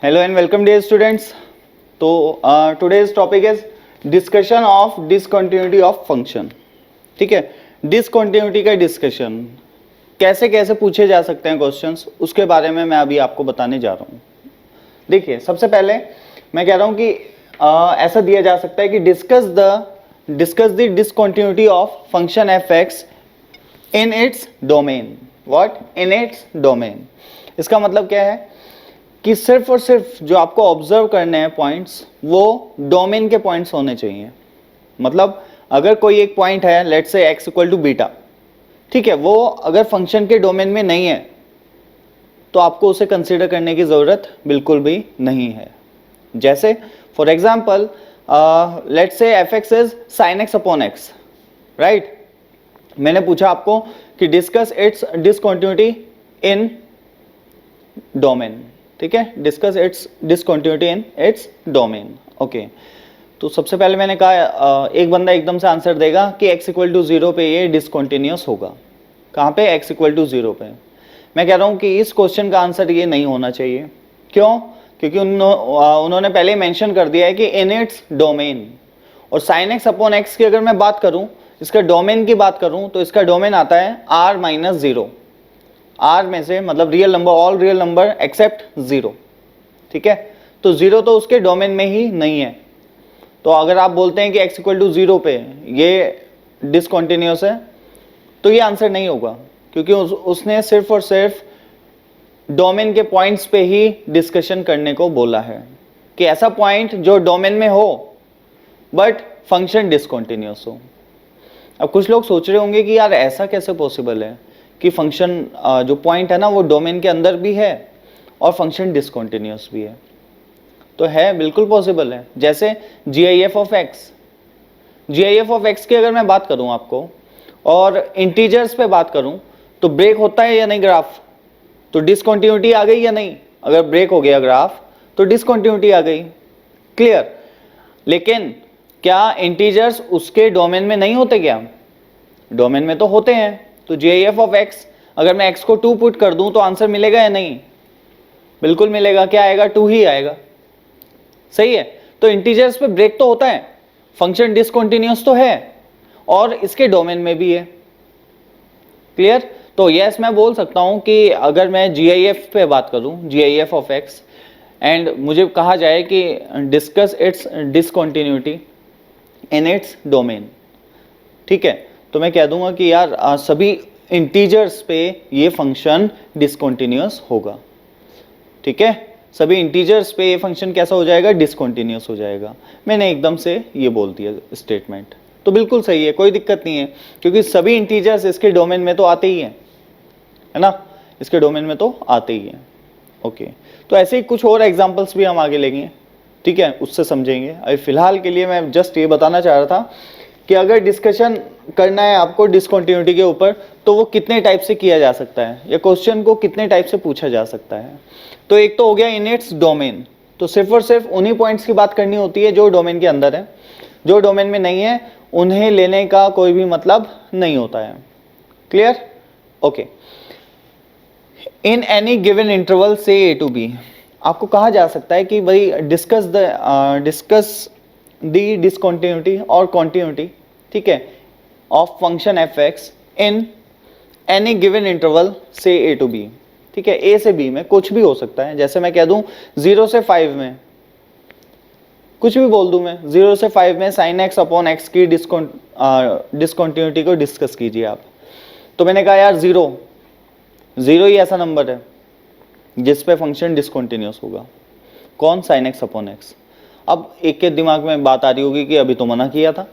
Hello and welcome dear students. तो today's topic is discussion of discontinuity of function. ठीक है, discontinuity का discussion कैसे कैसे पूछे जा सकते हैं क्वेश्चंस, उसके बारे में मैं अभी आपको बताने जा रहा हूँ. देखिए, सबसे पहले मैं कह रहा हूँ कि ऐसा दिया जा सकता है कि discuss the discontinuity of function F x in its domain. What? In its domain. इसका मतलब क्या है कि सिर्फ और सिर्फ जो आपको ऑब्जर्व करने हैं पॉइंट्स, वो डोमेन के पॉइंट्स होने चाहिए. मतलब अगर कोई एक पॉइंट है, let's say x equal to beta, ठीक है, वो अगर फंक्शन के डोमेन में नहीं है तो आपको उसे कंसीडर करने की जरूरत बिल्कुल भी नहीं है. जैसे for example let's say F X is sine x upon x, right. मैंने पूछा आपको कि discuss it's discontinuity in domain. ठीक है, discuss it's discontinuity in its domain. Okay, तो सबसे पहले मैंने कहा एक बंदा एकदम से आंसर देगा कि x इक्वल टू 0 पे ये डिसकंटिन्यूअस होगा. कहाँ पे? x इक्वल टू 0 पे. मैं कह रहा हूँ कि इस क्वेश्चन का आंसर ये नहीं होना चाहिए. क्यों? क्योंकि उन्होंने पहले ही मेंशन कर दिया है कि इन इट्स डोमेन. और साइन एक्स अपॉन एक्स की अगर मैं बात करूँ, इसका डोमेन की बात करूँ, तो इसका डोमेन आता है r माइनस 0. आर में से मतलब real number, all real number except 0. ठीक है, तो 0 तो उसके डोमेन में ही नहीं है. तो अगर आप बोलते हैं कि x इक्वल टू 0 पे ये डिसकंटिन्यूअस है, तो ये आंसर नहीं होगा, क्योंकि उसने सिर्फ और सिर्फ डोमेन के पॉइंट्स पे ही डिस्कशन करने को बोला है कि ऐसा पॉइंट जो डोमेन में हो बट फंक्शन डिसकंटिन्यूअस हो. अब कुछ लोग सोच रहे होंगे कि यार ऐसा कैसे पॉसिबल है कि फंक्शन जो पॉइंट है ना वो डोमेन के अंदर भी है और फंक्शन डिसकंटिन्यूअस भी है. तो है, बिल्कुल पॉसिबल है. जैसे GIF of x, GIF of x की अगर मैं बात करूं आपको और इंटीजर्स पे बात करूं, तो ब्रेक होता है या नहीं ग्राफ? तो डिसकंटिन्यूटी आ गई या नहीं? अगर ब्रेक हो गया ग्राफ तो डिसकंटिन्यूटी आ गई. क्लियर? लेकिन क्या इंटीजर्स उसके डोमेन में नहीं होते? क्या डोमेन में तो होते हैं. तो GIF ऑफ एक्स, अगर मैं x को 2 पुट कर दूं तो आंसर मिलेगा या नहीं? बिल्कुल मिलेगा. क्या आएगा? 2 ही आएगा. सही है. तो इंटीजर्स पे ब्रेक तो होता है, फंक्शन डिसकंटिन्यूअस तो है और इसके डोमेन में भी है. क्लियर? तो यस, मैं बोल सकता हूं कि अगर मैं GIF पे बात करूं, GIF ऑफ एक्स, एंड मुझे कहा जाए कि discuss it's discontinuity in its domain, ठीक है, तो मैं कह दूंगा कि यार सभी इंटीजर्स पे ये फंक्शन डिसकंटिन्यूअस होगा. ठीक है, सभी इंटीजर्स पे ये फंक्शन कैसा हो जाएगा? डिसकंटिन्यूअस हो जाएगा. मैंने एकदम से ये बोल दिया स्टेटमेंट, तो बिल्कुल सही है, कोई दिक्कत नहीं है, क्योंकि सभी इंटीजर्स इसके डोमेन में तो आते ही हैं, है ना, इसके डोमेन में तो आते ही हैं. ओके, तो ऐसे ही कुछ और एग्जाम्पल्स भी हम आगे लेंगे. ठीक है, उससे समझेंगे. अभी फिलहाल के लिए मैं जस्ट ये बताना चाह रहा था कि अगर डिस्कशन करना है आपको डिसकंटिन्यूटी के ऊपर, तो वो कितने टाइप से किया जा सकता है, या क्वेश्चन को कितने टाइप से पूछा जा सकता है. तो एक तो हो गया इन इट्स डोमेन. तो सिर्फ और सिर्फ उन्हीं पॉइंट्स की बात करनी होती है जो डोमेन के अंदर है. जो डोमेन में नहीं है उन्हें लेने का कोई भी मतलब नहीं होता है. Clear? Okay. In any given interval से A to B, आपको कहा जा सकता है कि भाई डिस्कस द डिसकंटिन्यूटी और कॉन्टिन्यूटी, ठीक है, of function F x in any given interval से A to B. ठीक है, A से B में कुछ भी हो सकता है. जैसे मैं कह दूं 0 से 5 में, कुछ भी बोल दूं मैं, 0 से 5 में साइन एक्स अपॉन एक्स की डिसकंटिन्यूटी को डिस्कस कीजिए आप. तो मैंने कहा यार 0 ही ऐसा नंबर है जिस पे फंक्शन डिसकंटिन्यूअस होगा. कौन? Sine x upon x. अब एक के दिमाग में बात आ रही होगी कि अभी तो मना किया था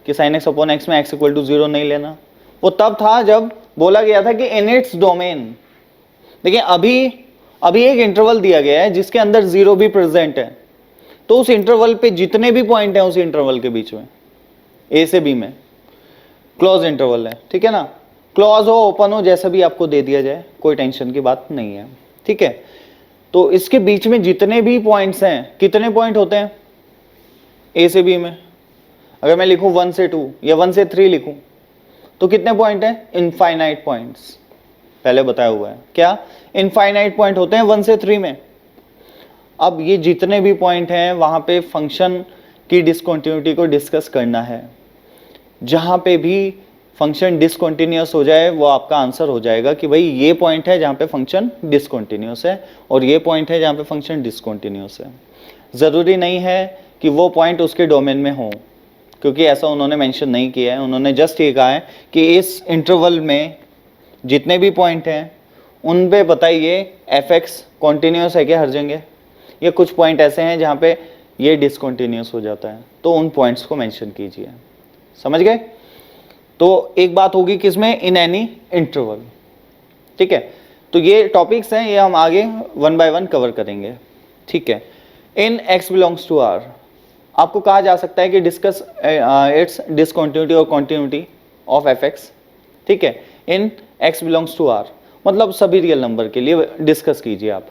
कि साइन एक्स अपॉन एक्स में x इक्वल टू 0 नहीं लेना. वो तब था जब बोला गया था कि इन इट्स डोमेन. देखिए, अभी एक इंटरवल दिया गया है जिसके अंदर 0 भी प्रेजेंट है. तो उस इंटरवल पे जितने भी पॉइंट हैं उस इंटरवल के बीच में, A से B में, क्लोज इंटरवल है. ठीक है ना, क्लोज हो ओपन हो जैसा भी आपको दे दिया जाए, कोई टेंशन की बात नहीं है. ठीक है, तो इसके बीच में जितने भी पॉइंट्स हैं, कितने पॉइंट होते हैं A से B में? अगर मैं लिखूं 1 से 2 या 1 से 3 लिखूं तो कितने पॉइंट हैं? Infinite points. पहले बताया हुआ है क्या, इनफाइनाइट पॉइंट होते हैं 1 से 3 में. अब ये जितने भी पॉइंट हैं वहाँ पे फंक्शन की डिसकंटिन्यूटी को डिस्कस करना है। जहाँ पे भी फंक्शन डिसकंटिन्यूअस हो जाए वो आपका आंसर हो जाएगा कि भाई ये पॉइंट है जहाँ पे फंक्शन डिसकंटिन्यूअस है और ये पॉइंट है जहाँ पे फंक्शन डिसकंटिन्यूअस है। ज़रूरी नहीं है कि वो पॉइंट उसके डोमेन में हो, क्योंकि ऐसा उन्होंने मेंशन नहीं किया है। उन्होंने जस्ट ये कहा है कि इस इंटरवल में जितने भी पॉइंट हैं उन पे बताइए एफ एक्स कॉन्टीन्यूस है क्या हर जगह, ये कुछ पॉइंट ऐसे हैं जहाँ पे ये डिसकंटिन्यूस हो जाता है, तो उन पॉइंट्स को मेंशन कीजिए। समझ गए? तो एक बात होगी किसमें, इन एनी इंटरवल। ठीक है, तो ये टॉपिक्स हैं, ये हम आगे वन बाय वन कवर करेंगे। ठीक है, इन x बिलोंग्स टू r आपको कहा जा सकता है कि डिस्कस इट्स डिसकंटिन्यूटी और कॉन्टिन्यूटी ऑफ एफ एक्स। ठीक है, इन x बिलोंग्स टू r मतलब सभी रियल नंबर के लिए डिस्कस कीजिए आप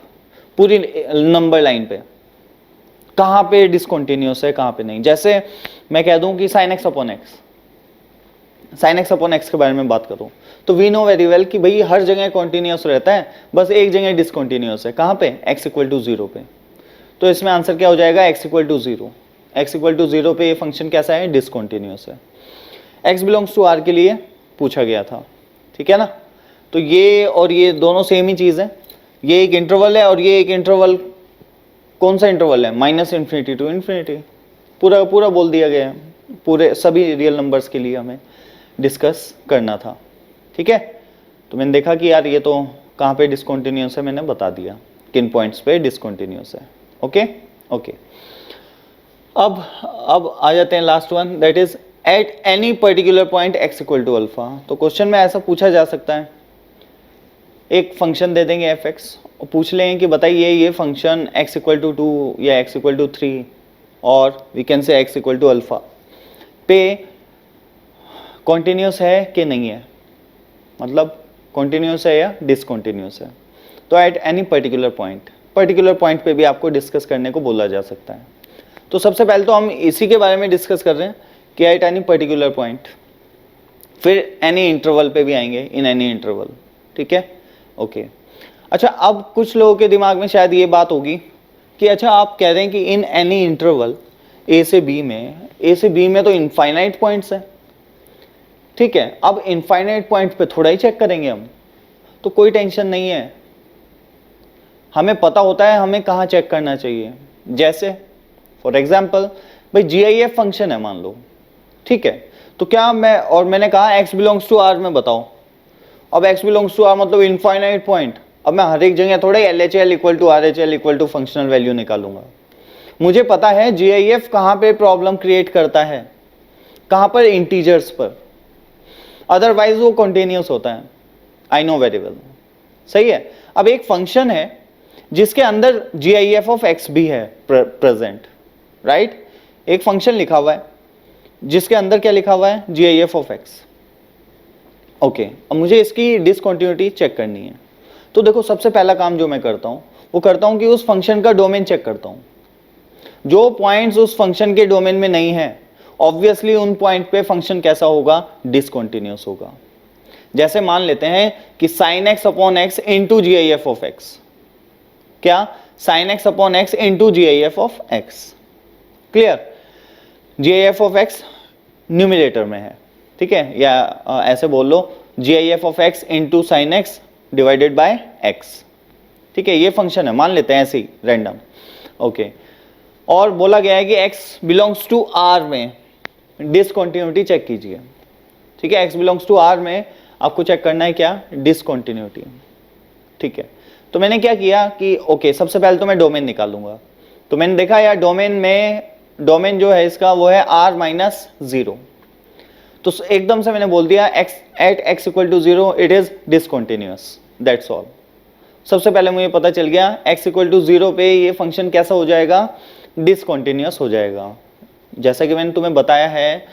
पूरी नंबर लाइन पे, कहाँ पे डिसकंटिन्यूस है कहाँ पे नहीं। जैसे मैं कह दूं कि sin x upon x, sin x upon x के बारे में बात करूं तो वी नो वेरी वेल कि भाई हर जगह कॉन्टिन्यूस रहता है, बस एक जगह डिसकंटिन्यूस है। कहाँ पे, x इक्वल टू 0 पे। तो इसमें आंसर क्या हो जाएगा, x equal to 0। x equal to 0 पे ये फंक्शन कैसा है, डिसकंटिन्यूस है। x बिलोंग्स टू r के लिए पूछा गया था। ठीक है ना, तो ये और ये दोनों सेम ही चीज़ है। ये एक इंटरवल है और ये एक इंटरवल, कौन सा इंटरवल है, -∞ टू इन्फिनिटी। पूरा पूरा बोल दिया गया है, पूरे सभी रियल नंबर्स के लिए हमें डिस्कस करना था। ठीक है, तो मैंने देखा कि यार ये तो कहाँ पे डिसकंटिन्यूस है, मैंने बता दिया किन पॉइंट्स पे डिसकंटिन्यूस है। ओके ओके, अब आ जाते हैं last one, that is at any particular point x equal to alpha. तो क्वेश्चन में ऐसा पूछा जा सकता है, एक फंक्शन दे देंगे एफ एक्स और पूछ लें कि बताइए ये फंक्शन x इक्वल टू 2 या x इक्वल टू 3 और we can say x equal to alpha पे कॉन्टिन्यूस है कि नहीं है, मतलब कॉन्टिन्यूस है या डिसकॉन्टिन्यूस है। तो एट एनी पर्टिकुलर पॉइंट पे भी आपको डिस्कस करने को बोला जा सकता है। तो सबसे पहले तो हम इसी के बारे में डिस्कस कर रहे हैं कि एट एनी पर्टिकुलर पॉइंट, फिर एनी इंटरवल पे भी आएंगे, इन एनी इंटरवल। ठीक है, ओके। अच्छा, अब कुछ लोगों के दिमाग में शायद ये बात होगी कि अच्छा आप कह रहे हैं कि इन एनी इंटरवल ए से बी में तो इनफाइनाइट पॉइंट्स हैं। ठीक है, अब इनफाइनाइट पॉइंट पे थोड़ा ही चेक करेंगे हम, तो कोई टेंशन नहीं है, हमें पता होता है हमें कहाँ चेक करना चाहिए। जैसे फॉर एग्जाम्पल भाई GIF फंक्शन है मान लो, ठीक है, तो क्या मैंने कहा x बिलोंग्स टू r में बताओ। अब x बिलोंग्स टू r मतलब इनफाइनाइट पॉइंट, अब मैं हर एक जगह थोड़े LHL equal to RHL equal to functional value निकालूंगा। मुझे पता है GIF कहाँ पे प्रॉब्लम क्रिएट करता है, कहाँ पर, इंटीजर्स पर, अदरवाइज वो कॉन्टिन्यूस होता है। आई नो वेरी वेल, सही है। अब एक फंक्शन है जिसके अंदर GIF ऑफ x भी है प्रेजेंट, राइट। एक फंक्शन लिखा हुआ है जिसके अंदर क्या लिखा हुआ है, GIF ऑफ x। ओके, अब मुझे इसकी डिसकंटिन्यूटी चेक करनी है। तो देखो सबसे पहला काम जो मैं करता हूं वो करता हूं कि उस फंक्शन का डोमेन चेक करता हूं। जो पॉइंट्स उस फंक्शन के डोमेन में नहीं है, ऑब्वियसली उन पॉइंट पे फंक्शन कैसा होगा, डिसकंटिन्यूस होगा। जैसे मान लेते हैं कि sin x upon x into GIF of x, क्या, sin x upon x into GIF of x। Clear, GIF of x numerator में है, ठीक है, या ऐसे बोल लो GIF of x into sine x divided by x। ठीक है, ये फंक्शन है, मान लेते हैं ऐसे ही रैंडम। ओके, और बोला गया है कि x बिलोंग्स टू r में डिसकंटिन्यूटी चेक कीजिए। ठीक है, x बिलोंग्स टू r में आपको चेक करना है क्या, डिसकंटिन्यूटी। ठीक है, तो मैंने क्या किया कि ओके, सबसे पहले तो मैं डोमेन निकालूंगा। तो मैंने देखा यार डोमेन जो है इसका वो है r-0। तो एकदम से मैंने बोल दिया x equal to 0 it is discontinuous, that's all. सबसे पहले मुझे पता चल गया x इक्वल टू 0 पे ये फंक्शन कैसा हो जाएगा, डिसकंटिन्यूअस हो जाएगा। जैसा कि मैंने तुम्हें बताया है,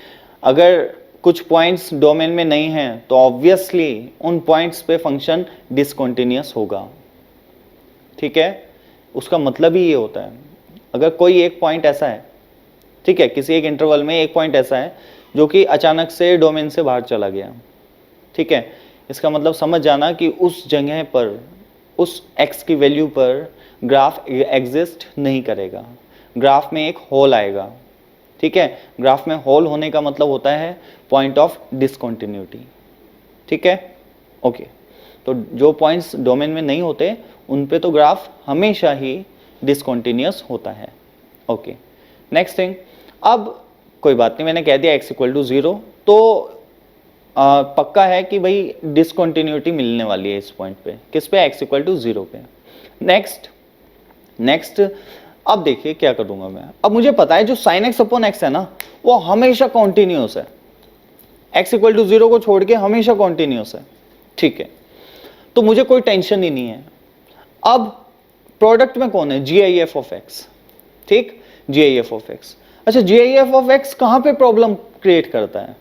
अगर कुछ पॉइंट्स डोमेन में नहीं हैं तो ऑब्वियसली उन पॉइंट्स पे फंक्शन डिसकंटिन्यूअस होगा। ठीक है, उसका मतलब ही ये होता है, अगर कोई एक पॉइंट ऐसा है, ठीक है, किसी एक इंटरवल में एक पॉइंट ऐसा है जो कि अचानक से डोमेन से बाहर चला गया, ठीक है, इसका मतलब समझ जाना कि उस जगह पर उस x की वैल्यू पर ग्राफ एग्जिस्ट नहीं करेगा, ग्राफ में एक होल आएगा। ठीक है, ग्राफ में होल होने का मतलब होता है पॉइंट ऑफ डिसकंटिन्यूटी। ठीक है, ओके। तो जो पॉइंट्स डोमेन में नहीं होते उन पे तो ग्राफ हमेशा ही डिसकंटिन्यूअस होता है। ओके, नेक्स्ट थिंग, अब कोई बात नहीं, मैंने कह दिया x इक्वल टू 0, तो पक्का है कि भाई डिसकंटिन्यूटी मिलने वाली है इस पॉइंट पे। किस पे? x इक्वल टू 0 पे। नेक्स्ट अब देखिए क्या करूंगा मैं। अब मुझे पता है जो sin x अपॉन x है ना, वो हमेशा कॉन्टिन्यूअस है, x इक्वल टू 0 को छोड़ के हमेशा कॉन्टिन्यूअस है। ठीक है, तो मुझे कोई टेंशन ही नहीं है। अब प्रोडक्ट में कौन है? GIF of x। ठीक, GIF ऑफ x। अच्छा, GIF ऑफ x कहां पे प्रॉब्लम क्रिएट करता है?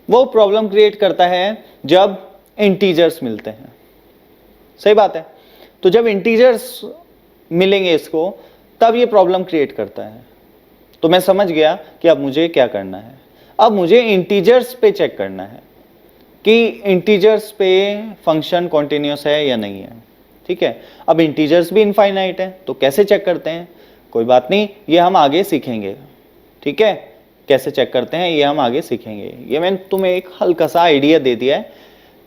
वो प्रॉब्लम क्रिएट करता है जब इंटीजर्स मिलते हैं। सही बात है, तो जब इंटीजर्स मिलेंगे इसको, तब ये प्रॉब्लम क्रिएट करता है। तो मैं समझ गया कि अब मुझे क्या करना है। अब मुझे इंटीजर्स पे चेक करना है कि इंटीजर्स पे फंक्शन कॉन्टिन्यूस है या नहीं है। ठीक है, अब इंटीजर्स भी इनफाइनाइट है, तो कैसे चेक करते हैं? कोई बात नहीं, ये हम आगे सीखेंगे। ठीक है, कैसे चेक करते हैं ये हम आगे सीखेंगे। ये मैंने तुम्हें एक हल्का सा आइडिया दे दिया है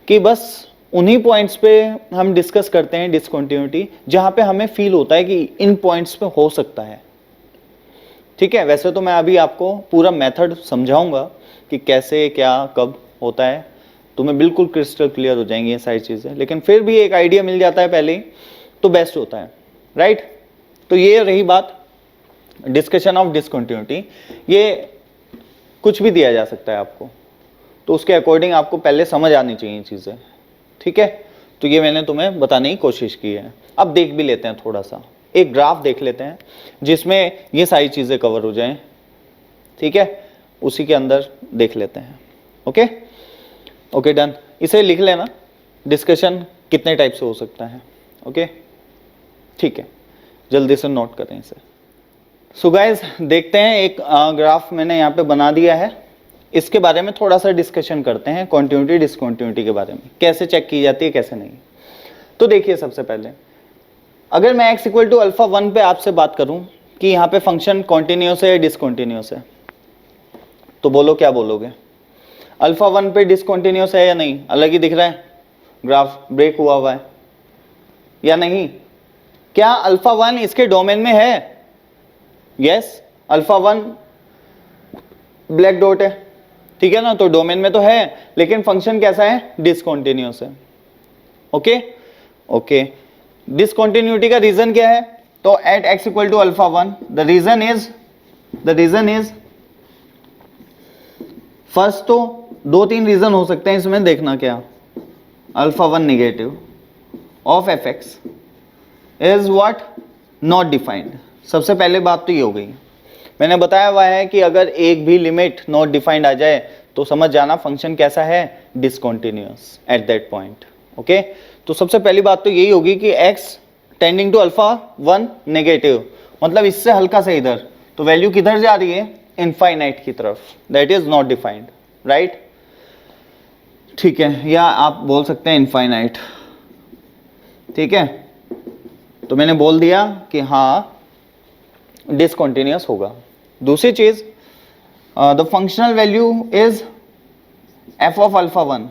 कि बस उन्हीं पॉइंट्स पे हम डिस्कस करते हैं डिसकंटिन्यूटी जहां पे हमें फील होता है कि इन पॉइंट्स पे हो सकता है। ठीक है, वैसे तो मैं अभी आपको पूरा मेथड समझाऊंगा कि कैसे क्या कब होता है, तुम्हें बिल्कुल क्रिस्टल क्लियर हो जाएंगी ये सारी चीजें, लेकिन फिर भी एक आइडिया मिल जाता है पहले ही तो बेस्ट होता है, राइट। तो ये रही बात डिस्कशन ऑफ डिसकंटिन्यूटी। ये कुछ भी दिया जा सकता है आपको, तो उसके अकॉर्डिंग आपको पहले समझ आनी चाहिए चीजें। ठीक है, तो ये मैंने तुम्हें बताने की कोशिश की है। अब देख भी लेते हैं, थोड़ा सा एक ग्राफ देख लेते हैं जिसमें ये सारी चीजें कवर हो जाएं। ठीक है, उसी के अंदर देख लेते हैं। Okay okay, done. इसे लिख लेना, डिस्कशन कितने टाइप से हो सकता है। ओके, ठीक है, जल्दी से नोट करें इसे। सो गाइस, देखते हैं, एक ग्राफ मैंने यहाँ पे बना दिया है, इसके बारे में थोड़ा सा डिस्कशन करते हैं, कॉन्टिन्यूटी डिसकंटिन्यूटी के बारे में, कैसे चेक की जाती है कैसे नहीं। तो देखिए, सबसे पहले अगर मैं x इक्वल टू अल्फा 1 पे आपसे बात करूं कि यहाँ पे फंक्शन कॉन्टिन्यूस है या डिसकंटिन्यूस है, तो बोलो, क्या बोलोगे? अल्फा 1 पे डिसकंटिन्यूस है या नहीं? अलग ही दिख रहा है, ग्राफ ब्रेक हुआ हुआ है या नहीं? क्या अल्फा 1 इसके डोमेन में है? यस, अल्फा 1 ब्लैक डॉट है, ठीक है ना, तो डोमेन में तो है, लेकिन फंक्शन कैसा है? डिसकंटिन्यूस है। ओके ओके, डिसकंटिन्यूटी का रीजन क्या है? तो at x equal to alpha 1 the reason is first, तो 2-3 रीजन हो सकते हैं इसमें, देखना क्या। Alpha 1 negative of F X is what? Not defined. सबसे पहले बात तो ये हो गई। मैंने बताया हुआ है कि अगर एक भी लिमिट नॉट डिफाइंड आ जाए तो समझ जाना फंक्शन कैसा है? Discontinuous at that point. Okay, तो सबसे पहली बात तो यही होगी कि x tending to alpha 1 negative, मतलब इससे हल्का सा इधर, तो वैल्यू किधर जा रही है? इनफाइनाइट की तरफ, that is not defined, right. ठीक है, या आप बोल सकते हैं इनफाइनाइट। ठीक है, तो मैंने बोल दिया कि हाँ डिसकंटिन्यूअस होगा। दूसरी चीज, the functional value is f of alpha 1।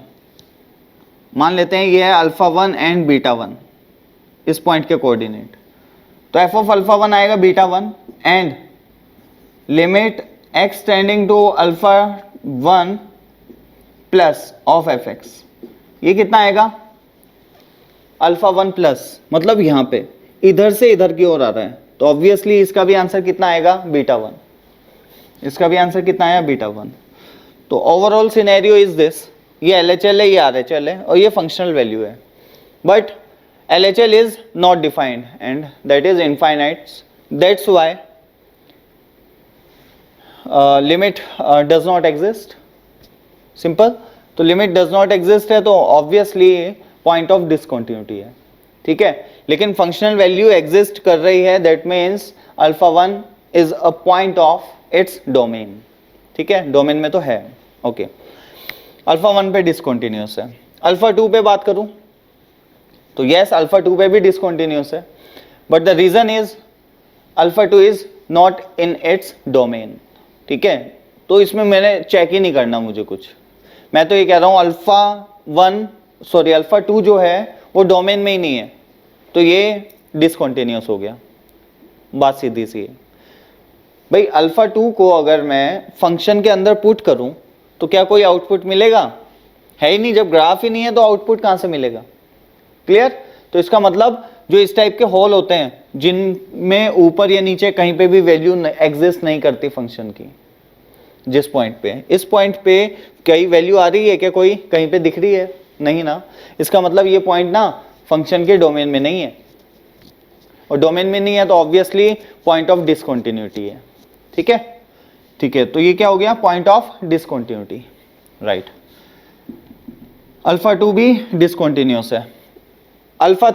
मान लेते हैं ये है अल्फा 1 एंड बीटा 1, इस पॉइंट के कोऑर्डिनेट, तो f ऑफ अल्फा 1 आएगा beta 1 and limit x tending to alpha 1 plus of F X, ये कितना आएगा? अल्फा 1 प्लस, मतलब यहां पे इधर से इधर की ओर आ रहा है, तो ऑब्वियसली इसका भी आंसर कितना आएगा? बीटा 1। इसका भी आंसर कितना आया? बीटा 1। तो ओवरऑल सिनेरियो इज दिस, ये LHL है, ये RHL है, और ये फंक्शनल वैल्यू है, but LHL is not defined and that is infinite, that's why limit does not exist. Simple, तो लिमिट डज नॉट एग्जिस्ट है तो ऑब्वियसली पॉइंट ऑफ डिसकंटिन्यूटी है। ठीक है, लेकिन फंक्शनल वैल्यू एग्जिस्ट कर रही है, that means alpha 1 is a point of its domain. ठीक है, डोमेन में तो है। ओके, अल्फा 1 पे डिसकंटिन्यूअस है। अल्फा 2 पे बात करूं तो यस अल्फा 2 पे भी डिसकंटिन्यूअस है, but the reason is alpha 2 is not in its domain. ठीक है, तो इसमें मैंने चेक ही नहीं करना मुझे कुछ, मैं तो ये कह रहा हूं अल्फा 2 जो है वो डोमेन में ही नहीं है, तो ये डिसकंटिन्यूअस हो गया। बात सीधी सी है भाई, अल्फा 2 को अगर मैं फंक्शन के अंदर पुट करूं तो क्या कोई आउटपुट मिलेगा? है ही नहीं, जब ग्राफ ही नहीं है तो आउटपुट कहां से मिलेगा? क्लियर? तो इसका मतलब जो इस टाइप के होल होते हैं जिनमें ऊपर या नीचे कहीं पे भी वैल्यू एग्जिस्ट नहीं करती फंक्शन की, जिस पॉइंट पे, इस पॉइंट पे कई वैल्यू आ रही है क्या? कोई कहीं पे दिख रही है? नहीं ना, इसका मतलब ये पॉइंट ना फंक्शन के डोमेन में नहीं है, और डोमेन में नहीं है तो ऑब्वियसली पॉइंट ऑफ डिसकंटिन्यूटी है। ठीक है, ठीक है, तो ये क्या हो गया? Point of discontinuity, right. Alpha 2 भी डिसकंटिन्यूअस है। अल्फा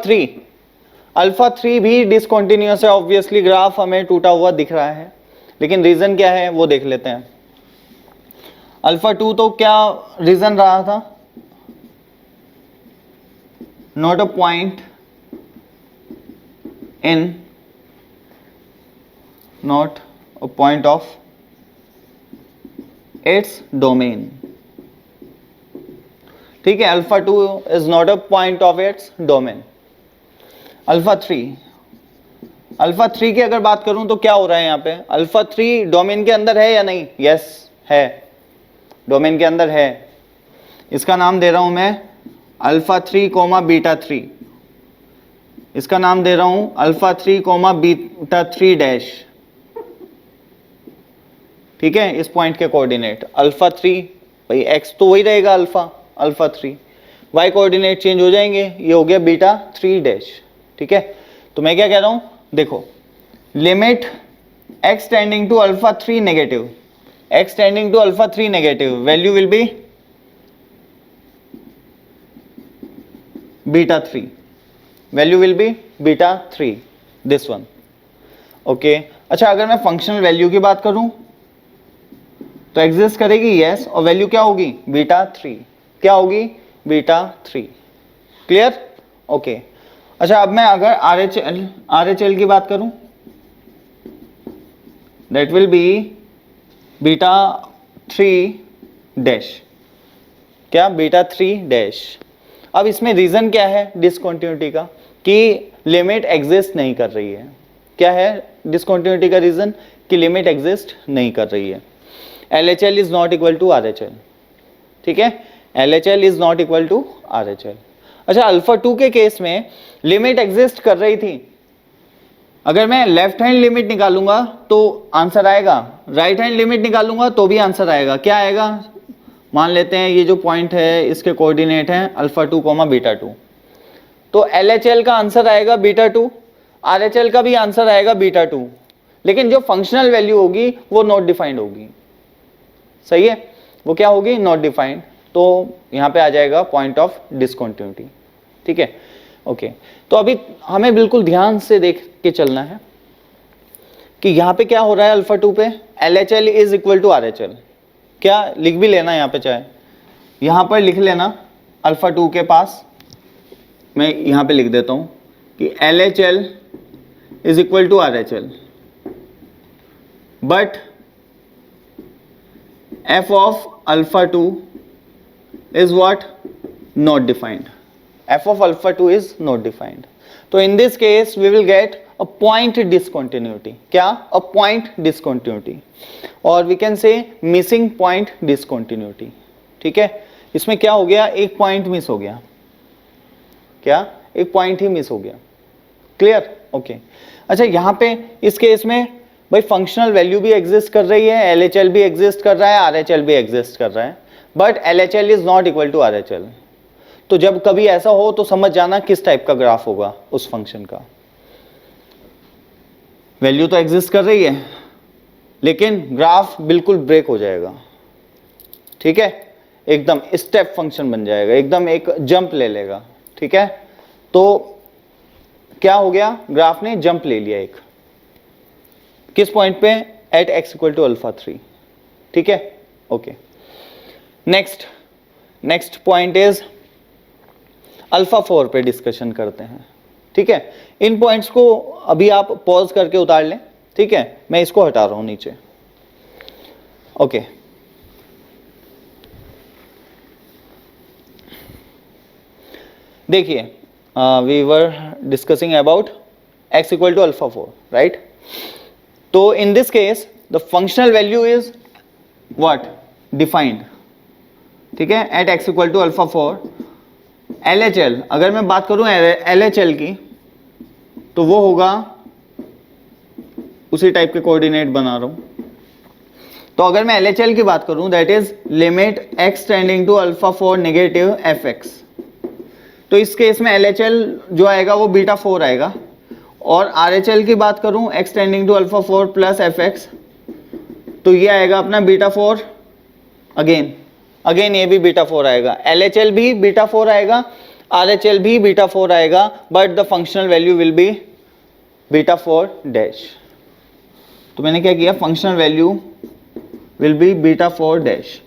3 भी डिसकंटिन्यूअस है, ऑब्वियसली ग्राफ हमें टूटा हुआ दिख रहा है, लेकिन रीजन क्या है वो देख लेते हैं। अल्फा 2 तो क्या रीजन रहा था? Not a point in, not a point of its domain। ठीक है, alpha 2 is not a point of its domain। Alpha 3 की अगर बात करूं तो क्या हो रहा है यहाँ पे? अल्फा 3 डोमेन के अंदर है या नहीं? यस है, डोमेन के अंदर है। इसका नाम दे रहा हूं मैं अल्फा 3 कोमा बीटा 3, इसका नाम दे रहा हूं अल्फा 3 कोमा बीटा 3 डैश। ठीक है, इस पॉइंट के कोऑर्डिनेट अल्फा 3, भाई एक्स तो वही रहेगा अल्फा 3, वाई कोऑर्डिनेट चेंज हो जाएंगे, ये हो गया बीटा 3 डैश। ठीक है, तो मैं क्या कह रहा हूं, देखो limit X tending to alpha 3 negative, X tending to alpha 3 negative, value will be beta 3, value will be beta 3, this one. Okay, अच्छा अगर मैं फंक्शनल वैल्यू की बात करूं तो एग्जिस्ट करेगी, यस, और वैल्यू क्या होगी? बीटा 3, क्या होगी? बीटा 3। क्लियर? ओके, अच्छा अब मैं अगर RHL की बात करूं, that will be beta 3 dash, क्या? Beta 3 dash. अब इसमें रीजन क्या है डिसकंटिन्यूटी का? कि लिमिट एग्जिस्ट नहीं कर रही है। क्या है डिसकंटिन्यूटी का रीजन? कि लिमिट एग्जिस्ट नहीं कर रही है। LHL is not equal to RHL। ठीक है, LHL is not equal to RHL। अच्छा, अल्फा 2 के केस में लिमिट एग्जिस्ट कर रही थी, अगर मैं लेफ्ट हैंड लिमिट निकालूंगा तो आंसर आएगा, राइट हैंड लिमिट निकालूंगा तो भी आंसर आएगा। क्या आएगा? मान लेते हैं ये जो पॉइंट है इसके कोऑर्डिनेट हैं अल्फा 2 कोमा बीटा 2, तो LHL का आंसर आएगा बीटा 2, RHL का भी आंसर आएगा बीटा 2, लेकिन जो फंक्शनल वैल्यू होगी वो नॉट डिफाइंड होगी। सही है, वो क्या होगी? नॉट डिफाइंड, तो यहां पे आ जाएगा पॉइंट ऑफ डिसकंटिन्यूटी। ठीक है, ओके, तो अभी हमें बिल्कुल ध्यान से देख के चलना है कि यहां पे क्या हो रहा है अल्फा 2 पे, LHL is equal to RHL। क्या लिख भी लेना यहां पे, चाहे यहां पर लिख लेना अल्फा 2 के पास, मैं यहां पे लिख देता हूं कि LHL is equal to RHL, but f of alpha 2 is what? Not defined. f of alpha 2 is not defined. So in this case we will get a point discontinuity. क्या? A point discontinuity, or we can say missing point discontinuity. ठीक है, इसमें क्या हो गया? एक point miss हो गया। क्या? एक पॉइंट ही मिस हो गया। क्लियर? ओके, अच्छा यहां पे इस केस में भाई फंक्शनल वैल्यू भी एग्जिस्ट कर रही है, LHL भी एग्जिस्ट कर रहा है, RHL भी एग्जिस्ट कर रहा है, but LHL is not equal to RHL। तो जब कभी ऐसा हो तो समझ जाना किस टाइप का ग्राफ होगा उस फंक्शन का। वैल्यू तो एग्जिस्ट कर रही है लेकिन ग्राफ बिल्कुल ब्रेक हो जाएगा। ठीक है, एकदम स्टेप फंक्शन बन जाएगा, एकदम एक जंप ले लेगा। ठीक है, तो क्या हो गया? ग्राफ ने जंप ले लिया एक, किस पॉइंट पे? At x equal to alpha 3। ठीक है, okay, next point is alpha 4 पे डिस्कशन करते हैं, ठीक है। इन पॉइंट्स को अभी आप पॉज करके उतार लें, ठीक है, मैं इसको हटा रहा हूं नीचे, ओके। देखिए we were discussing about x equal to alpha 4, right. तो in this case the functional value is what, defined, ठीक है, at x equal to alpha 4। LHL, अगर मैं बात करूं LHL की, तो वो होगा, उसी टाइप के कोऑर्डिनेट बना रहा हूं। तो अगर मैं LHL की बात करूं, that is limit x tending to alpha 4 negative fx। तो इस केस में LHL जो आएगा वो बीटा 4 आएगा। और RHL की बात करूं, x tending to alpha 4 plus fx, तो ये आएगा अपना बीटा 4, अगेन ये भी बीटा 4 आएगा। LHL भी बीटा 4 आएगा, RHL भी बीटा 4 आएगा, but the functional value will be beta 4 dash. तो मैंने क्या किया, functional value will be beta 4 dash.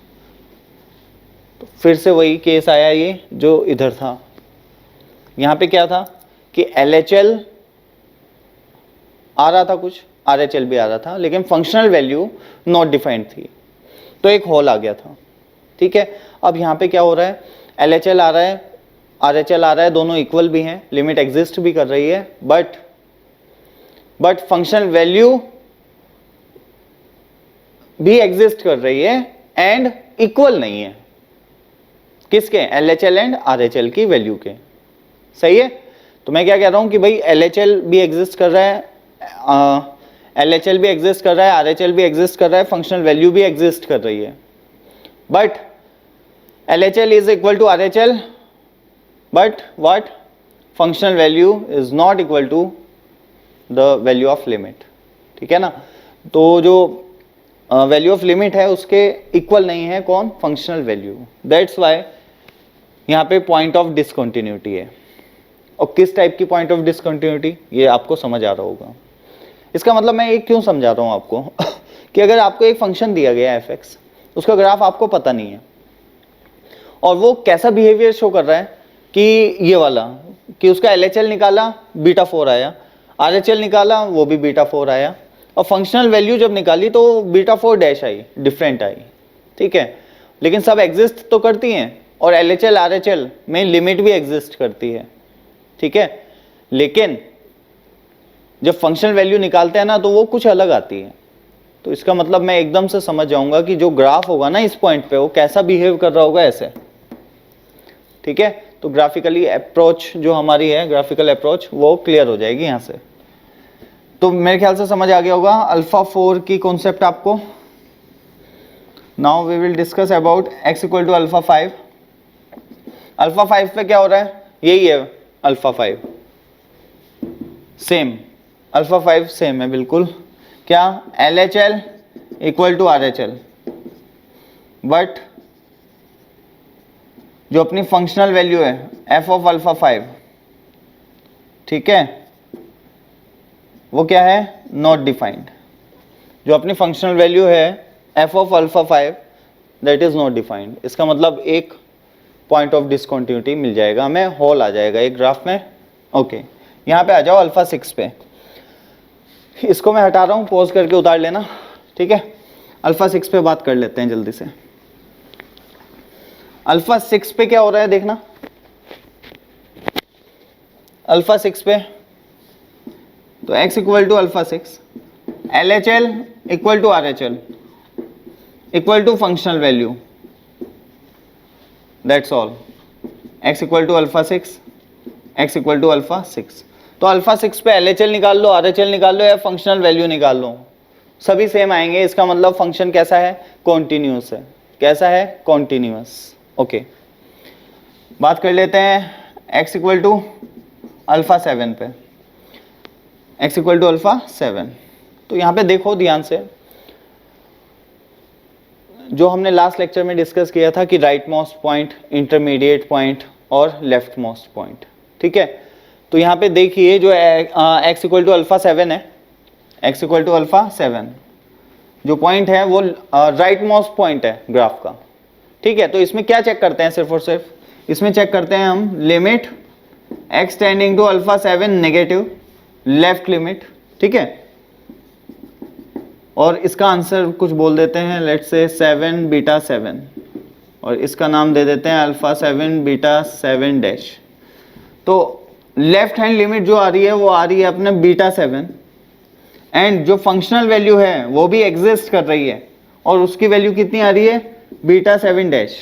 तो फिर से वही केस आया ये जो इधर था। यहां पे क्या था कि LHL आ रहा था कुछ, RHL भी आ रहा था, लेकिन फंक्शनल वैल्यू नॉट डिफाइंड थी, तो एक होल आ गया था, ठीक है। अब यहाँ पे क्या हो रहा है, LHL आ रहा है, RHL आ रहा है, दोनों इक्वल भी हैं, लिमिट एग्जिस्ट भी कर रही है, बट फंक्शनल वैल्यू भी एग्जिस्ट कर रही है एंड इक्वल नहीं है, किसके, LHL एंड RHL की वैल्यू के, सही है। तो मैं क्या कह रहा हूं कि भाई LHL भी एग्जिस्ट कर रहा है, LHL भी एग्जिस्ट कर रहा है, RHL भी एग्जिस्ट कर रहा है, फंक्शनल वैल्यू भी एग्जिस्ट कर रही है, but LHL is equal to RHL, but what, functional value is not equal to the value of limit, ठीक है ना। तो जो वैल्यू ऑफ लिमिट है उसके इक्वल नहीं है कौन, फंक्शनल वैल्यू। दैट्स वाई यहाँ पे पॉइंट ऑफ डिसकंटिन्यूटी है। और किस टाइप की पॉइंट ऑफ डिसकंटिन्यूटी, ये आपको समझ आ रहा होगा। इसका मतलब मैं ये क्यों समझा रहा हूँ आपको कि अगर आपको एक फंक्शन दिया गया है fx, उसका ग्राफ आपको पता नहीं है और वो कैसा बिहेवियर शो कर रहा है कि ये वाला, कि उसका LHL निकाला बीटा 4 आया, RHL निकाला वो भी बीटा 4 आया, और फंक्शनल वैल्यू जब निकाली तो beta 4 dash I, different I, ठीक है। लेकिन सब एग्जिस्ट तो करती हैं, और LHL RHL में लिमिट भी एग्जिस्ट करती है, ठीक है। लेकिन जब फंक्शनल वैल्यू निकालते हैं ना तो वो कुछ अलग आती है। तो इसका मतलब मैं एकदम से समझ जाऊंगा कि जो ग्राफ होगा ना इस पॉइंट पे वो कैसा बिहेव कर रहा होगा, ऐसे, ठीक है। तो ग्राफिकली अप्रोच जो हमारी है, ग्राफिकल अप्रोच, वो क्लियर हो जाएगी यहां से। तो मेरे ख्याल से समझ आ गया होगा अल्फा 4 की कॉन्सेप्ट आपको। Now we will discuss about x equal to alpha 5। Alpha 5 पे क्या हो रहा है, यही है अल्फा 5, सेम अल्फा 5 सेम है बिल्कुल, क्या, LHL equal to RHL, but जो अपनी फंक्शनल वैल्यू है f ऑफ अल्फा 5, ठीक है, वो क्या है, नॉट डिफाइंड। जो अपनी फंक्शनल वैल्यू है f of alpha 5 that is not defined. इसका मतलब एक पॉइंट ऑफ डिसकंटिन्यूटी मिल जाएगा हमें, होल आ जाएगा एक ग्राफ में, ओके। यहाँ पे आ जाओ अल्फा 6 पे, इसको मैं हटा रहा हूँ, पॉज करके उतार लेना, ठीक है। अल्फा 6 पे बात कर लेते हैं जल्दी से। अल्फा 6 पे क्या हो रहा है देखना, अल्फा 6 पे तो x equal to alpha 6, LHL equal to RHL equal to functional value, that's all. x equal to alpha 6, x equal to alpha 6। तो अल्फा 6 पे LHL निकाल लो, RHL निकाल लो या फंक्शनल वैल्यू निकाल लो, सभी सेम आएंगे। इसका मतलब फंक्शन कैसा है, कॉन्टिन्यूस है। कैसा है, कॉन्टिन्यूस, ओके। बात कर लेते हैं x इक्वल टू अल्फा 7 पे, x इक्वल टू अल्फा 7। तो यहाँ पे देखो ध्यान से, जो हमने लास्ट लेक्चर में डिस्कस किया था कि right most point, intermediate point और लेफ्ट मोस्ट पॉइंट, ठीक है। तो यहाँ पे देखिए जो x इक्वल टू अल्फा 7 है, x इक्वल टू अल्फा 7 जो पॉइंट है वो राइट मोस्ट पॉइंट है ग्राफ का, ठीक है। तो इसमें क्या चेक करते हैं, सिर्फ और सिर्फ इसमें चेक करते हैं हम limit x tending to alpha 7 negative left limit, ठीक है। और इसका आंसर कुछ बोल देते हैं, लेट्स से 7 बीटा 7, और इसका नाम दे देते हैं अल्फा 7 बीटा 7 डैश। तो लेफ्ट हैंड लिमिट जो आ रही है वो आ रही है अपने बीटा 7, एंड जो फंक्शनल वैल्यू है वो भी एग्जिस्ट कर रही है, और उसकी वैल्यू कितनी आ रही है, बीटा 7 डैश,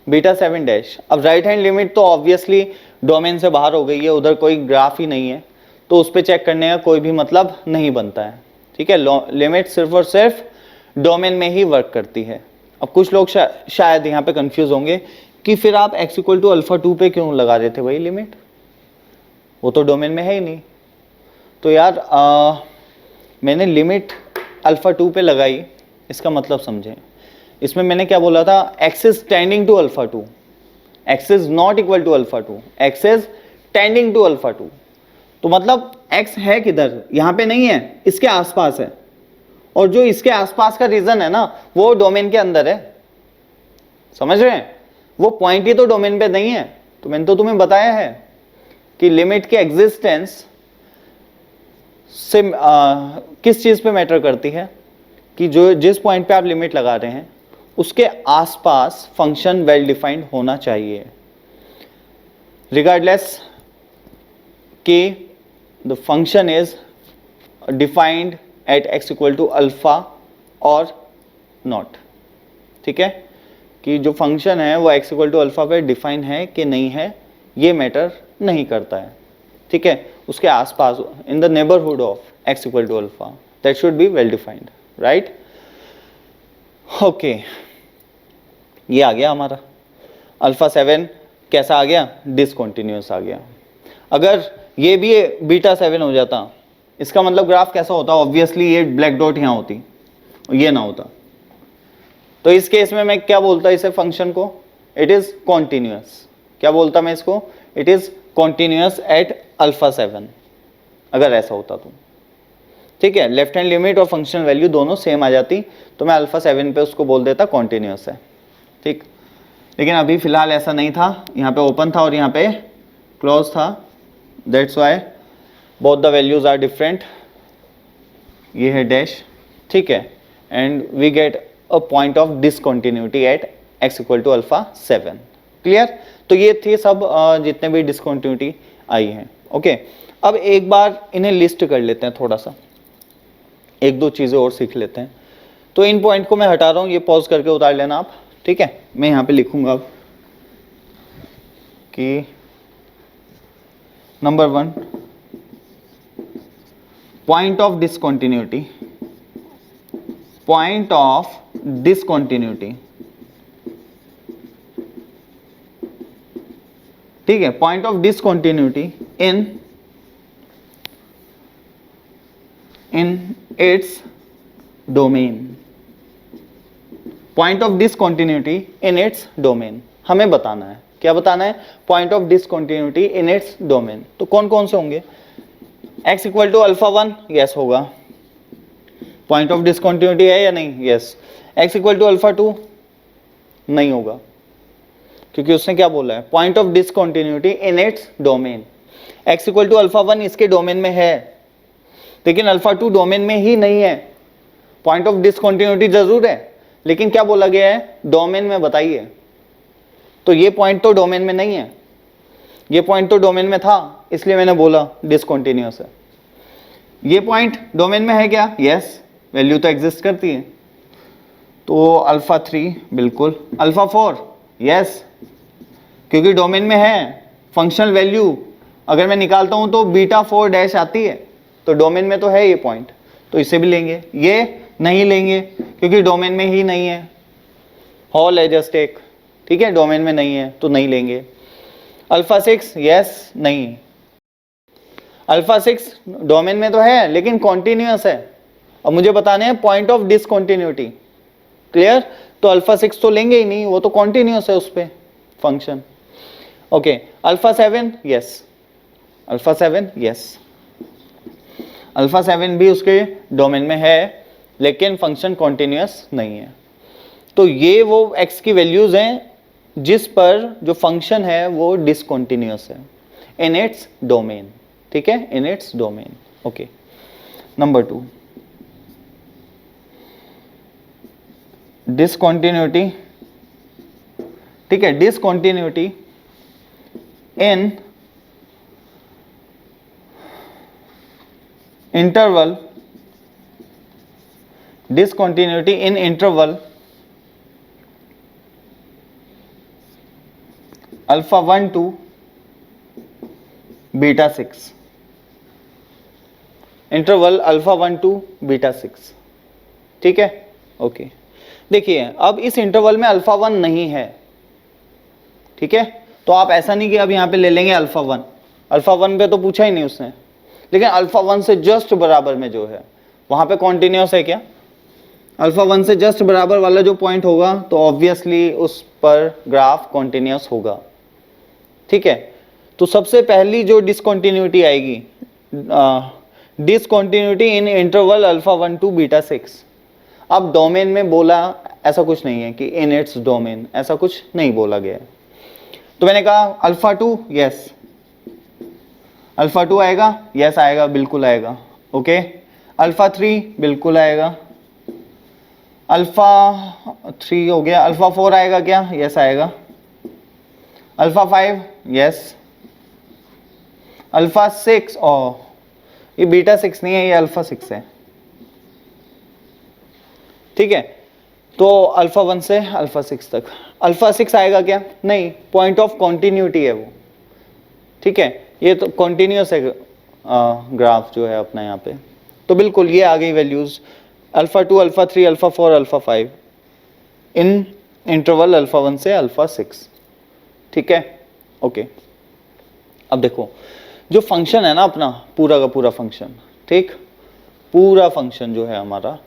बीटा 7 डैश। अब राइट हैंड लिमिट तो ऑब्वियसली डोमेन से बाहर हो गई है, उधर कोई ग्राफ ही नहीं है, तो उस पर चेक करने का कोई भी मतलब नहीं बनता है, ठीक है। लिमिट सिर्फ और सिर्फ डोमेन में ही वर्क करती है। अब कुछ लोग शायद यहाँ पे कंफ्यूज होंगे कि फिर आप x इक्वल टू अल्फा 2 पे क्यों लगा रहे थे भाई लिमिट, वो तो डोमेन में है ही नहीं। तो यार मैंने लिमिट अल्फा 2 पे लगाई, इसका मतलब समझें। इसमें मैंने क्या बोला था, x is tending to alpha 2, x is not equal to alpha 2, x is tending to alpha 2। तो मतलब x है किधर, यहाँ पे नहीं है, इसके आसपास है, और जो इसके आसपास का रीजन है ना वो डोमेन के अंदर है, समझ रहे हैं। वो पॉइंट ही तो डोमेन पे नहीं है। तो मैंने तो तुम्हें बताया है कि लिमिट की एग्जिस्टेंस से किस चीज पे मैटर करती है, कि जो जिस पॉइंट पे आप लिमिट लगा रहे हैं उसके आसपास फंक्शन वेल डिफाइंड होना चाहिए, रिगार्डलेस कि the function is defined at x equal to alpha और नॉट, ठीक है। कि जो फंक्शन है वो x इक्वल टू अल्फा पे डिफाइन है कि नहीं है, ये मैटर नहीं करता है, ठीक है। उसके आसपास, in the neighbourhood of x equal to alpha, that should be well defined, right. Okay, ये आ गया हमारा अल्फा 7 कैसा आ गया, डिसकंटिन्यूअस आ गया। अगर ये भी बीटा 7 हो जाता, इसका मतलब ग्राफ कैसा होता, ऑब्वियसली ये ब्लैक डॉट यहाँ होती, ये ना होता। तो इस केस में मैं क्या बोलता इसे फंक्शन को, इट इज कॉन्टिन्यूअस। क्या बोलता मैं इसको, it is continuous at alpha 7, अगर ऐसा होता तो, ठीक है। लेफ्ट हैंड लिमिट और फंक्शनल वैल्यू दोनों सेम आ जाती, तो मैं अल्फा 7 पे उसको बोल देता कॉन्टिन्यूअस है, ठीक। लेकिन अभी फिलहाल ऐसा नहीं था, यहाँ पे ओपन था और यहाँ पे क्लोज था, that's why both the values are different. ये है डैश, ठीक है, and we get a point of discontinuity at x equal to alpha 7, clear. तो ये थी सब जितने भी डिसकंटिन्यूटी आई हैं, ओके। अब एक बार इन्हें लिस्ट कर लेते हैं, थोड़ा सा एक दो चीज़ें और सीख लेते हैं। तो इन पॉइंट को मैं हटा रहा हूँ, ये पॉज करके उतार लेना आप, ठीक है। मैं यहाँ पे लिखूंगा अब कि number 1, point of discontinuity, point of discontinuity, ठीक है। Point of discontinuity in its domain, point of discontinuity in its domain हमें बताना है। क्या बताना है, point of discontinuity in its domain. तो कौन कौन से होंगे, x equal to alpha 1, yes होगा, पॉइंट ऑफ डिसकंटिन्यूटी है या नहीं, yes. x equal to alpha 2 नहीं होगा, क्योंकि उसने क्या बोला है, point of discontinuity in its domain. x equal to alpha 1 इसके डोमेन में है, लेकिन अल्फा 2 डोमेन में ही नहीं है। पॉइंट ऑफ डिसकंटिन्यूटी जरूर है, लेकिन क्या बोला गया है, डोमेन में बताइए। तो ये पॉइंट तो डोमेन में नहीं है, ये पॉइंट तो डोमेन में था, इसलिए मैंने बोला डिसकंटिन्यूअस है। ये पॉइंट डोमेन में है क्या, यस, वैल्यू तो एग्जिस्ट करती है। तो अल्फा 3 बिल्कुल, अल्फा 4 यस, क्योंकि डोमेन में है। फंक्शनल वैल्यू अगर मैं निकालता हूं तो बीटा 4 डैश आती है, तो डोमेन में तो है ये पॉइंट, तो इसे भी लेंगे। ये नहीं लेंगे क्योंकि डोमेन में ही नहीं है, हॉल है जस्ट एक, ठीक है, डोमेन में नहीं है तो नहीं लेंगे। अल्फा 6 यस, नहीं, अल्फा 6 डोमेन में तो है लेकिन कॉन्टिन्यूअस है, और मुझे बताने हैं पॉइंट ऑफ डिसकंटिन्यूटी, क्लियर। तो अल्फा 6 तो लेंगे ही नहीं, वो तो कॉन्टिन्यूअस है उस पे function, okay. Alpha 7 yes, alpha 7 yes, alpha 7 भी उसके डोमेन में है लेकिन फंक्शन कॉन्टिन्यूअस नहीं है। तो ये वो x की वैल्यूज हैं जिस पर जो फंक्शन है वो डिसकंटिन्यूअस है इन इट्स डोमेन, ठीक है, in its domain. Okay, number 2, discontinuity, ठीक है, discontinuity in interval, discontinuity in interval alpha 1 to beta 6, interval alpha 1 to beta 6, ठीक है। ओके, देखिए अब इस इंटरवल में अल्फा 1 नहीं है, ठीक है, तो आप ऐसा नहीं कि अब यहां पे ले लेंगे अल्फा 1, अल्फा 1 पे तो पूछा ही नहीं उसने, लेकिन अल्फा 1 से जस्ट बराबर में जो है वहां पे कॉन्टिन्यूस है क्या, अल्फा 1 से जस्ट बराबर वाला जो पॉइंट होगा तो ऑब्वियसली उस पर ग्राफ कॉन्टिन्यूस होगा, ठीक है। तो सबसे पहली जो डिसकंटिन्यूटी आएगी, discontinuity in interval alpha 1 to beta 6। अब डोमेन में बोला ऐसा कुछ नहीं है कि इन इट्स डोमेन, ऐसा कुछ नहीं बोला गया है। तो मैंने कहा अल्फा 2, यस, अल्फा 2 आएगा, यस आएगा, बिल्कुल आएगा। ओके, अल्फा 3 बिल्कुल आएगा, अल्फा 3 हो गया, अल्फा 4 आएगा क्या, यस आएगा, अल्फा 5 यस, अल्फा 6, ओ ये बीटा 6 नहीं है, ये अल्फा 6 है, ठीक है। तो अल्फा 1 से अल्फा 6 तक, अल्फा 6 आएगा क्या, नहीं, पॉइंट ऑफ कॉन्टिन्यूटी है वो, ठीक है, ये तो कॉन्टिन्यूस है ग्राफ जो है अपना यहाँ पे, तो बिल्कुल ये आ गई values alpha 2, alpha 3, alpha 4, alpha 5 इन इंटरवल अल्फा 1 से अल्फा 6, ठीक है। ओके, अब देखो जो फंक्शन है ना अपना पूरा का पूरा फंक्शन, ठीक, पूरा फंक्शन जो है हमारा,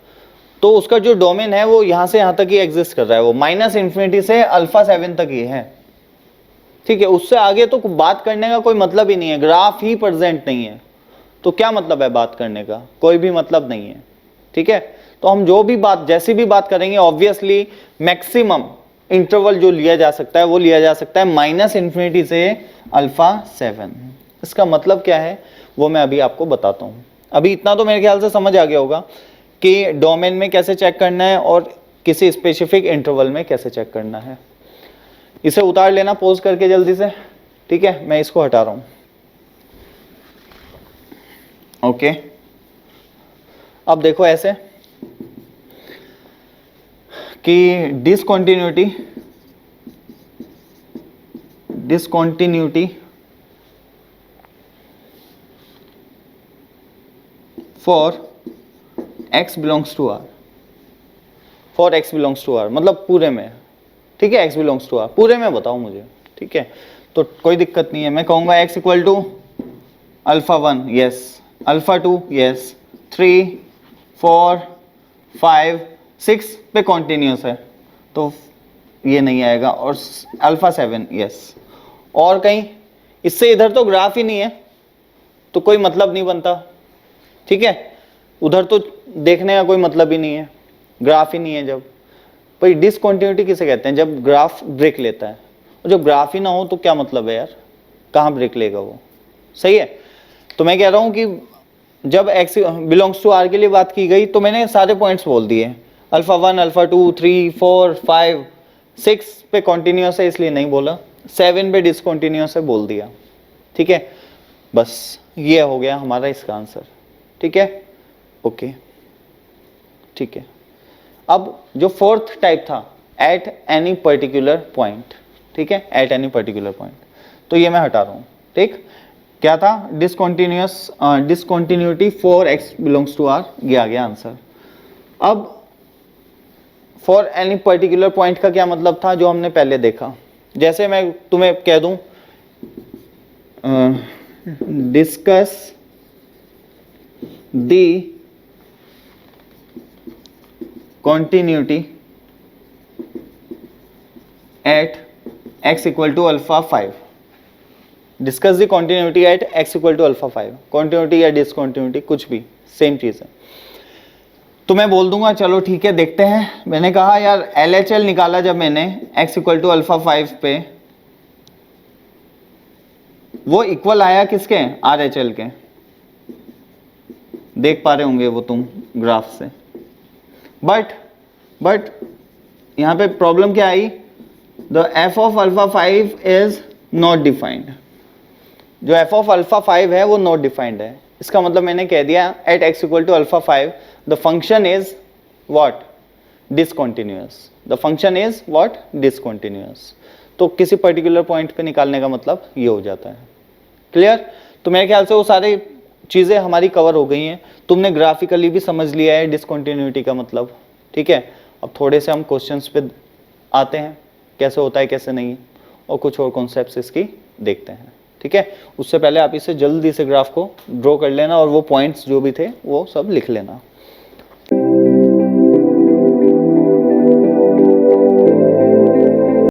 तो उसका जो डोमेन है वो यहां से यहां तक ही एग्जिस्ट कर रहा है, वो माइनस इन्फिनिटी से अल्फा 7 तक ही है, ठीक है, उससे आगे तो बात करने का कोई मतलब ही नहीं है, ग्राफ ही प्रेजेंट नहीं है, तो क्या मतलब है बात करने का, कोई भी मतलब नहीं है, ठीक है। तो हम जो भी बात, जैसी भी बात करेंगे, ऑब्वियसली मैक्सिमम इंटरवल जो लिया जा सकता है वो लिया जा सकता है माइनस इन्फिनिटी से अल्फा 7। इसका मतलब क्या है वो मैं अभी आपको बताता हूं। अभी इतना तो मेरे ख्याल से समझ आ गया होगा कि डोमेन में कैसे चेक करना है और किसी स्पेसिफिक इंटरवल में कैसे चेक करना है। इसे उतार लेना पॉज करके जल्दी से, ठीक है, मैं इसको हटा रहा हूं। ओके, अब देखो ऐसे कि discontinuity for x belongs to r, for x belongs to r मतलब पूरे में, ठीक है, x बिलोंग्स टू r पूरे में बताओ मुझे, ठीक है, तो कोई दिक्कत नहीं है, मैं कहूंगा x equal to alpha 1 yes, alpha 2 yes, 3 4 5 6 पे कॉन्टिन्यूस है तो ये नहीं आएगा, और अल्फा 7 यस, और कहीं इससे इधर तो ग्राफ ही नहीं है तो कोई मतलब नहीं बनता, ठीक है, उधर तो देखने का कोई मतलब ही नहीं है, ग्राफ ही नहीं है। जब भाई डिसकंटिन्यूटी किसे कहते हैं, जब ग्राफ ब्रेक लेता है, और जब ग्राफ ही ना हो तो क्या मतलब है यार, कहाँ ब्रेक लेगा वो, सही है। तो मैं कह रहा हूं कि जब x बिलोंग्स टू r के लिए बात की गई तो मैंने सारे पॉइंट्स बोल दिए, अल्फा 1, अल्फा 2, 3 4 5 6 पे कॉन्टिन्यूस है इसलिए नहीं बोला, 7 पे डिसकंटिन्यूस है बोल दिया, ठीक है, बस ये हो गया हमारा इसका आंसर, ठीक है। ओके, ठीक है। अब जो फोर्थ टाइप था एट एनी पर्टिकुलर पॉइंट, ठीक है, एट एनी पर्टिकुलर पॉइंट, तो ये मैं हटा रहा हूं, ठीक, क्या था, discontinuity for x belongs to r, ये आ गया आंसर। अब फॉर एनी पर्टिकुलर पॉइंट का क्या मतलब था जो हमने पहले देखा, जैसे मैं तुम्हें कह दूं discuss the continuity at x equal to alpha 5, discuss the continuity at x equal to alpha 5, continuity या डिसकॉन्टिन्यूटी कुछ भी सेम चीज है। तो मैं बोल दूंगा चलो ठीक है देखते हैं। मैंने कहा यार LHL निकाला जब मैंने x इक्वल टू अल्फा 5 पे, वो इक्वल आया किसके, RHL के। देख पा रहे होंगे वो तुम ग्राफ से। बट यहां पे प्रॉब्लम क्या आई, the f of alpha 5 is not defined. जो f ऑफ अल्फा 5 है वो नॉट डिफाइंड है। इसका मतलब मैंने कह दिया at x equal to alpha 5 the function is what, discontinuous. The function is what, discontinuous. तो किसी पर्टिकुलर पॉइंट पे निकालने का मतलब ये हो जाता है। क्लियर? तो मेरे ख्याल से वो सारी चीजें हमारी कवर हो गई हैं। तुमने ग्राफिकली भी समझ लिया है डिसकंटिन्यूटी का मतलब, ठीक है। अब थोड़े से हम क्वेश्चंस पे आते हैं, कैसे होता है कैसे नहीं, और कुछ और कॉन्सेप्ट्स इसकी देखते हैं, ठीक है। उससे पहले आप इसे जल्दी से ग्राफ को ड्रॉ कर लेना और वो पॉइंट्स जो भी थे वो सब लिख लेना।